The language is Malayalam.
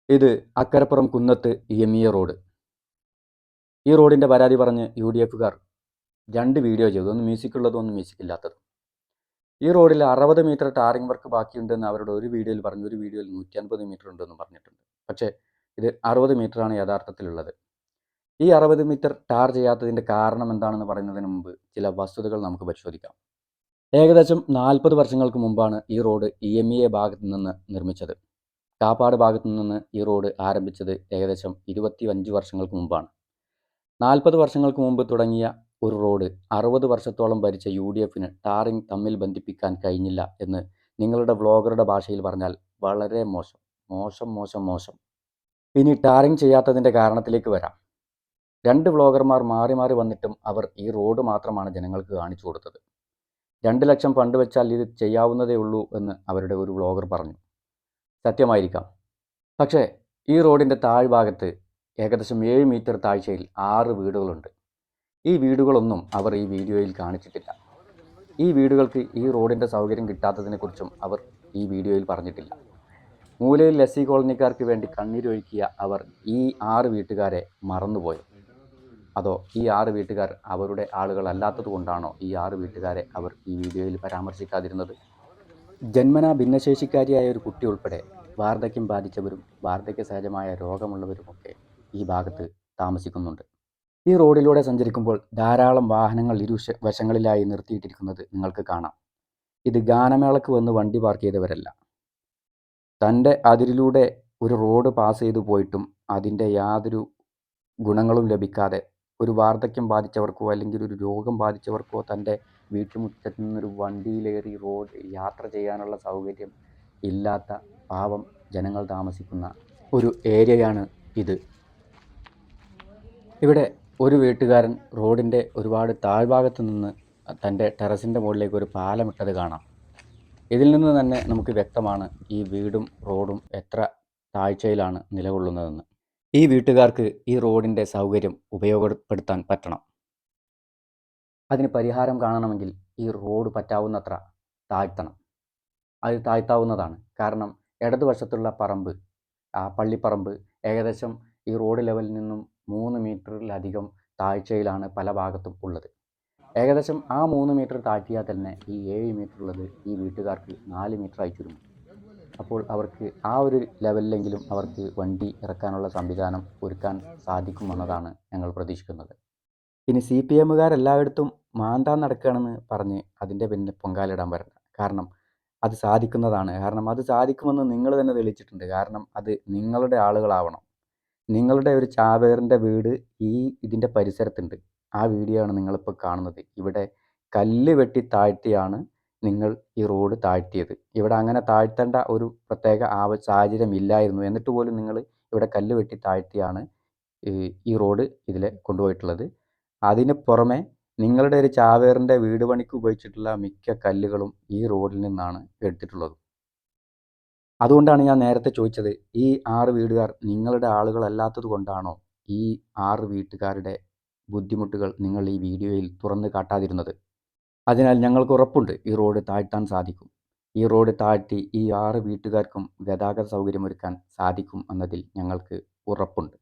ഇത് അക്കരപ്പുറം കുന്നത്ത് എമിയ റോഡ്. ഈ റോഡിൻ്റെ പരാതി പറഞ്ഞ് UDFകാർ 2 വീഡിയോ ചെയ്തു. ഒന്ന് മ്യൂസിക്കുള്ളതും ഒന്ന് മ്യൂസിക്കില്ലാത്തതും. ഈ റോഡിൽ 60 മീറ്റർ ടാറിംഗ് വർക്ക് ബാക്കിയുണ്ടെന്ന് അവരുടെ ഒരു വീഡിയോയിൽ പറഞ്ഞു. ഒരു വീഡിയോയിൽ 150 മീറ്റർ ഉണ്ടെന്ന് പറഞ്ഞിട്ടുണ്ട്. പക്ഷേ ഇത് 60 മീറ്ററാണ് യഥാർത്ഥത്തിലുള്ളത്. ഈ 60 മീറ്റർ ടാർ ചെയ്യാത്തതിൻ്റെ കാരണം എന്താണെന്ന് പറയുന്നതിന് മുമ്പ് ചില വസ്തുതകൾ നമുക്ക് പരിശോധിക്കാം. ഏകദേശം 40 വർഷങ്ങൾക്ക് മുമ്പാണ് ഈ റോഡ് EMEA ഭാഗത്ത് നിന്ന് നിർമ്മിച്ചത്. കാപ്പാട് ഭാഗത്തു നിന്ന് ഈ റോഡ് ആരംഭിച്ചത് ഏകദേശം 25 വർഷങ്ങൾക്ക് മുമ്പാണ്. 40 വർഷങ്ങൾക്ക് മുമ്പ് തുടങ്ങിയ ഒരു റോഡ് 60 വർഷത്തോളം ഭരിച്ച UDFന് ടാറിംഗ് തമ്മിൽ ബന്ധിപ്പിക്കാൻ കഴിഞ്ഞില്ല എന്ന് നിങ്ങളുടെ വ്ളോഗറുടെ ഭാഷയിൽ പറഞ്ഞാൽ വളരെ മോശം. ഇനി ടാറിംഗ് ചെയ്യാത്തതിൻ്റെ കാരണത്തിലേക്ക് വരാം. 2 വ്ളോഗർമാർ മാറി മാറി വന്നിട്ടും അവർ ഈ റോഡ് മാത്രമാണ് ജനങ്ങൾക്ക് കാണിച്ചു കൊടുത്തത്. 2 ലക്ഷം ഫണ്ട് വെച്ചാൽ ഇത് ചെയ്യാവുന്നതേ ഉള്ളൂ എന്ന് അവരുടെ ഒരു വ്ളോഗർ പറഞ്ഞു. സത്യമായിരിക്കാം. പക്ഷേ ഈ റോഡിൻ്റെ താഴ്ഭാഗത്ത് ഏകദേശം 7 മീറ്റർ താഴ്ചയിൽ 6 വീടുകളുണ്ട്. ഈ വീടുകളൊന്നും അവർ ഈ വീഡിയോയിൽ കാണിച്ചിട്ടില്ല. ഈ വീടുകൾക്ക് ഈ റോഡിൻ്റെ സൗകര്യം കിട്ടാത്തതിനെക്കുറിച്ചും അവർ ഈ വീഡിയോയിൽ പറഞ്ഞിട്ടില്ല. മൂലയിൽ SC കോളനിക്കാർക്ക് വേണ്ടി കണ്ണീരൊഴുക്കിയ അവർ ഈ 6 വീട്ടുകാരെ മറന്നുപോയോ? അതോ ഈ 6 വീട്ടുകാർ അവരുടെ ആളുകളല്ലാത്തത് കൊണ്ടാണോ ഈ 6 വീട്ടുകാരെ അവർ ഈ വീഡിയോയിൽ പരാമർശിക്കാതിരുന്നത്? ജന്മനാ ഭിന്നശേഷിക്കാരിയായ ഒരു കുട്ടി ഉൾപ്പെടെ വാർദ്ധക്യം ബാധിച്ചവരും വാർദ്ധക്യ സഹജമായ രോഗമുള്ളവരുമൊക്കെ ഈ ഭാഗത്ത് താമസിക്കുന്നുണ്ട്. ഈ റോഡിലൂടെ സഞ്ചരിക്കുമ്പോൾ ധാരാളം വാഹനങ്ങൾ വശങ്ങളിലായി നിർത്തിയിട്ടിരിക്കുന്നത് നിങ്ങൾക്ക് കാണാം. ഇത് ഗാനമേളക്ക് വന്ന് വണ്ടി പാർക്ക് ചെയ്തവരല്ല. തൻ്റെ അതിരിലൂടെ ഒരു റോഡ് പാസ് ചെയ്തു പോയിട്ടും അതിൻ്റെ യാതൊരു ഗുണങ്ങളും ലഭിക്കാതെ ഒരു വാർദ്ധക്യം ബാധിച്ചവർക്കോ അല്ലെങ്കിൽ ഒരു രോഗം ബാധിച്ചവർക്കോ തൻ്റെ വീട്ടുമുറ്റത്ത് നിന്നൊരു വണ്ടിയിലേറി റോഡ് യാത്ര ചെയ്യാനുള്ള സൗകര്യം ഇല്ലാത്ത പാവം ജനങ്ങൾ താമസിക്കുന്ന ഒരു ഏരിയയാണ് ഇത്. ഇവിടെ ഒരു വീട്ടുകാരൻ റോഡിൻ്റെ ഒരുപാട് താഴ്ഭാഗത്ത് നിന്ന് തൻ്റെ ടെറസിൻ്റെ മുകളിലേക്ക് ഒരു പാലമിട്ടത് കാണാം. ഇതിൽ നിന്ന് തന്നെ നമുക്ക് വ്യക്തമാണ് ഈ വീടും റോഡും എത്ര താഴ്ചയിലാണ് നിലകൊള്ളുന്നതെന്ന്. ഈ വീട്ടുകാർക്ക് ഈ റോഡിൻ്റെ സൗകര്യം ഉപയോഗപ്പെടുത്താൻ പറ്റണം. അതിന് പരിഹാരം കാണണമെങ്കിൽ ഈ റോഡ് പറ്റാവുന്നത്ര താഴ്ത്തണം. അത് താഴ്ത്താവുന്നതാണ്. കാരണം ഇടതുവശത്തുള്ള പറമ്പ്, പള്ളിപ്പറമ്പ് ഏകദേശം ഈ റോഡ് ലെവലിൽ നിന്നും 3 മീറ്ററിലധികം താഴ്ചയിലാണ് പല ഭാഗത്തും ഉള്ളത്. ഏകദേശം ആ 3 മീറ്റർ താഴ്ത്തിയാൽ തന്നെ ഈ 7 മീറ്റർ ഉള്ളത് ഈ വീട്ടുകാർക്ക് 4 മീറ്ററായി ചുരുങ്ങും. അപ്പോൾ അവർക്ക് ആ ഒരു ലെവലിലെങ്കിലും അവർക്ക് വണ്ടി ഇറക്കാനുള്ള സംവിധാനം ഒരുക്കാൻ സാധിക്കുമെന്നതാണ് ഞങ്ങൾ പ്രതീക്ഷിക്കുന്നത്. ഇനി CPMകാരെല്ലായിടത്തും മാന്താൻ നടക്കുകയാണെന്ന് പറഞ്ഞ് അതിൻ്റെ പിന്നിൽ പൊങ്കാലിടാൻ വരണ്ട. കാരണം അത് സാധിക്കുന്നതാണ്. കാരണം അത് സാധിക്കുമെന്ന് നിങ്ങൾ തന്നെ തെളിയിച്ചിട്ടുണ്ട്. കാരണം അത് നിങ്ങളുടെ ആളുകളാവണം. നിങ്ങളുടെ ഒരു ചാവേറിൻ്റെ വീട് ഇതിൻ്റെ പരിസരത്തുണ്ട്. ആ വീഡിയോ ആണ് നിങ്ങളിപ്പോൾ കാണുന്നത്. ഇവിടെ കല്ല് വെട്ടി താഴ്ത്തിയാണ് നിങ്ങൾ ഈ റോഡ് താഴ്ത്തിയത്. ഇവിടെ അങ്ങനെ താഴ്ത്തേണ്ട ഒരു പ്രത്യേക സാഹചര്യം ഇല്ലായിരുന്നു. എന്നിട്ട് പോലും നിങ്ങൾ ഇവിടെ കല്ല് വെട്ടി താഴ്ത്തിയാണ് ഈ റോഡ് ഇതിലെ കൊണ്ടുപോയിട്ടുള്ളത്. അതിന് പുറമെ നിങ്ങളുടെ ഒരു ചാവേറിൻ്റെ വീട് പണിക്ക് ഉപയോഗിച്ചിട്ടുള്ള മിക്ക കല്ലുകളും ഈ റോഡിൽ നിന്നാണ് എടുത്തിട്ടുള്ളത്. അതുകൊണ്ടാണ് ഞാൻ നേരത്തെ ചോദിച്ചത്, ഈ 6 വീടുകാർ നിങ്ങളുടെ ആളുകളല്ലാത്തത് കൊണ്ടാണോ ഈ 6 വീട്ടുകാരുടെ ബുദ്ധിമുട്ടുകൾ നിങ്ങൾ ഈ വീഡിയോയിൽ തുറന്ന് കാട്ടാതിരുന്നത്? അതിനാൽ ഞങ്ങൾക്ക് ഉറപ്പുണ്ട് ഈ റോഡ് താഴ്ത്താൻ സാധിക്കും. ഈ റോഡ് താഴ്ത്തി ഈ 6 വീട്ടുകാർക്കും ഗതാഗത സൗകര്യമൊരുക്കാൻ സാധിക്കും എന്നതിൽ ഞങ്ങൾക്ക് ഉറപ്പുണ്ട്.